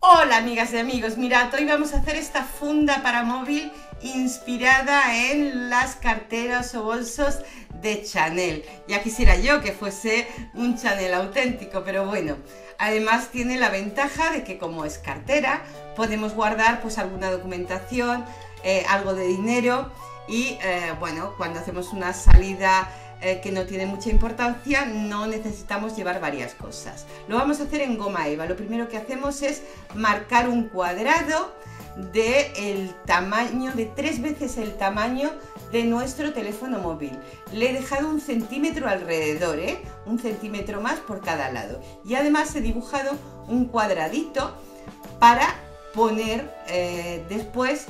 Hola amigas y amigos, mirad, hoy vamos a hacer esta funda para móvil inspirada en las carteras o bolsos de Chanel. Ya quisiera yo que fuese un Chanel auténtico, pero bueno, además tiene la ventaja de que como es cartera podemos guardar pues alguna documentación, algo de dinero y bueno, cuando hacemos una salida que no tiene mucha importancia, no necesitamos llevar varias cosas. Lo vamos a hacer en goma eva. Lo primero que hacemos es marcar un cuadrado del tamaño, de 3 veces el tamaño de nuestro teléfono móvil. Le he dejado 1 centímetro alrededor, un centímetro más por cada lado. Y además he dibujado un cuadradito para poner después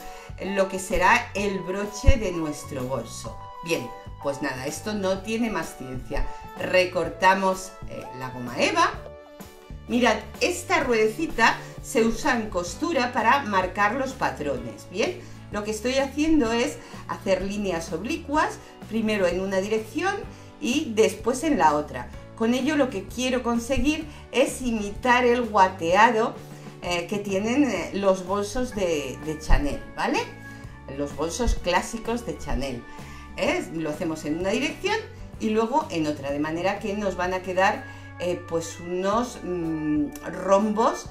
lo que será el broche de nuestro bolso. Bien, pues nada, esto no tiene más ciencia. Recortamos la goma eva. Mirad, esta ruedecita se usa en costura para marcar los patrones. Bien, lo que estoy haciendo es hacer líneas oblicuas, primero en una dirección y después en la otra. Con ello lo que quiero conseguir es imitar el guateado que tienen los bolsos de Chanel, ¿vale? Los bolsos clásicos de Chanel. Lo hacemos en una dirección y luego en otra, de manera que nos van a quedar pues unos rombos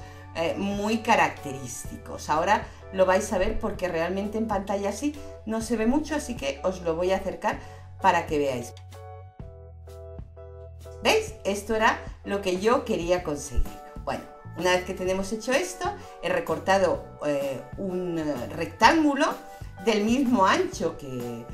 muy característicos. Ahora lo vais a ver porque realmente en pantalla así no se ve mucho, así que os lo voy a acercar para que veáis. ¿Veis? Esto era lo que yo quería conseguir. Bueno, una vez que tenemos hecho esto, he recortado un rectángulo del mismo ancho que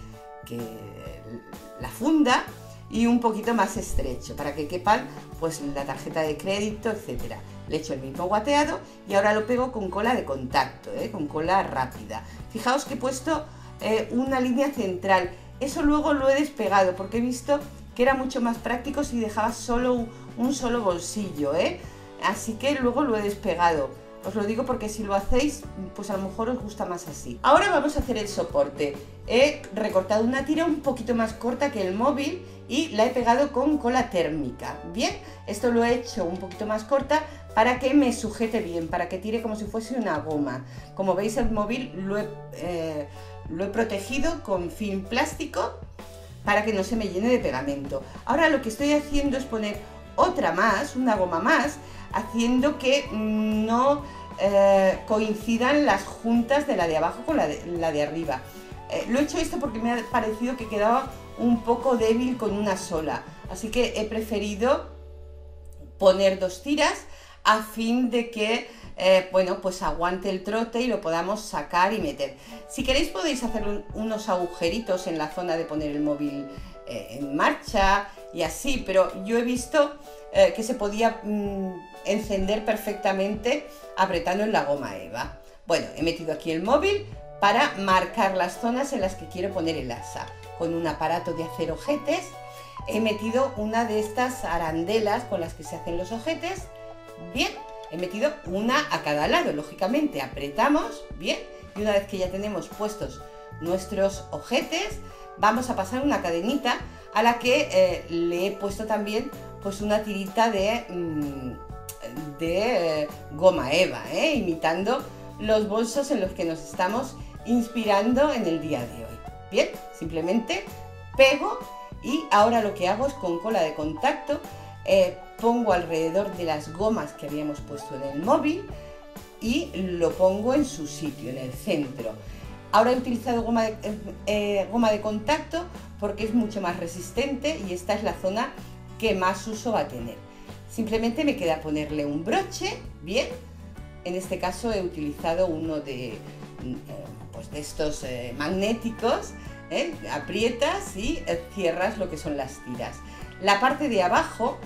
la funda y un poquito más estrecho para que quepan pues la tarjeta de crédito, etcétera. Le echo el mismo guateado y ahora lo pego con cola de contacto, con cola rápida. Fijaos que he puesto una línea central. Eso luego lo he despegado porque he visto que era mucho más práctico si dejaba solo un solo bolsillo, así que luego lo he despegado. Os lo digo porque si lo hacéis, pues a lo mejor os gusta más así. Ahora vamos a hacer el soporte. He recortado una tira un poquito más corta que el móvil y la he pegado con cola térmica. Bien, esto lo he hecho un poquito más corta para que me sujete bien, para que tire como si fuese una goma. Como veis, el móvil lo he protegido con film plástico para que no se me llene de pegamento. Ahora lo que estoy haciendo es poner otra más, una goma más, haciendo que no coincidan las juntas de la de abajo con la de arriba. Lo he hecho esto porque me ha parecido que quedaba un poco débil con una sola, así que he preferido poner 2 tiras a fin de que bueno, pues aguante el trote y lo podamos sacar y meter. Si queréis podéis hacer unos agujeritos en la zona de poner el móvil en marcha y así, pero yo he visto que se podía encender perfectamente apretando en la goma eva. Bueno, he metido aquí el móvil para marcar las zonas en las que quiero poner el asa. Con un aparato de hacer ojetes he metido una de estas arandelas con las que se hacen los ojetes. Bien, he metido una a cada lado, lógicamente apretamos, bien, y una vez que ya tenemos puestos nuestros ojetes, vamos a pasar una cadenita a la que le he puesto también pues una tirita de goma eva, imitando los bolsos en los que nos estamos inspirando en el día de hoy. Bien, simplemente pego y ahora lo que hago es con cola de contacto pongo alrededor de las gomas que habíamos puesto en el móvil y lo pongo en su sitio, en el centro. Ahora he utilizado goma de contacto porque es mucho más resistente y esta es la zona que más uso va a tener. Simplemente me queda ponerle un broche, bien. En este caso he utilizado uno de estos magnéticos, aprietas y cierras lo que son las tiras. La parte de abajo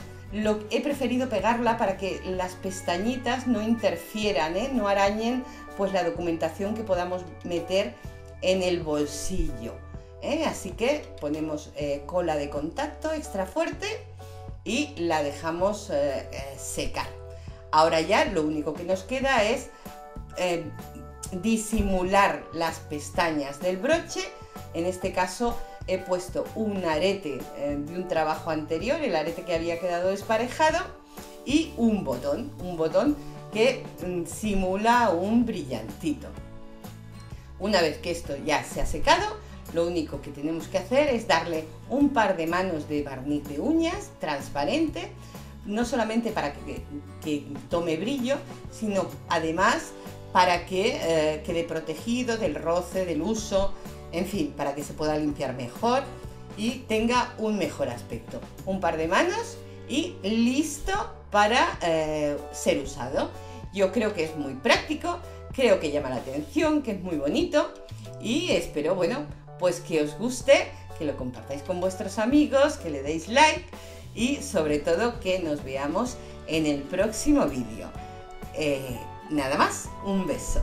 he preferido pegarla para que las pestañitas no interfieran, no arañen pues la documentación que podamos meter en el bolsillo. Así que ponemos cola de contacto extra fuerte y la dejamos secar. Ahora ya lo único que nos queda es disimular las pestañas del broche. En este caso he puesto un arete de un trabajo anterior, el arete que había quedado desparejado, y un botón que simula un brillantito. Una vez que esto ya se ha secado, lo único que tenemos que hacer es darle un par de manos de barniz de uñas transparente, no solamente para que tome brillo, sino además para que quede protegido del roce, del uso, en fin, para que se pueda limpiar mejor y tenga un mejor aspecto. Un par de manos y listo para ser usado. Yo creo que es muy práctico, creo que llama la atención, que es muy bonito y espero, bueno, pues que os guste, que lo compartáis con vuestros amigos, que le deis like y sobre todo que nos veamos en el próximo vídeo. Nada más, un beso.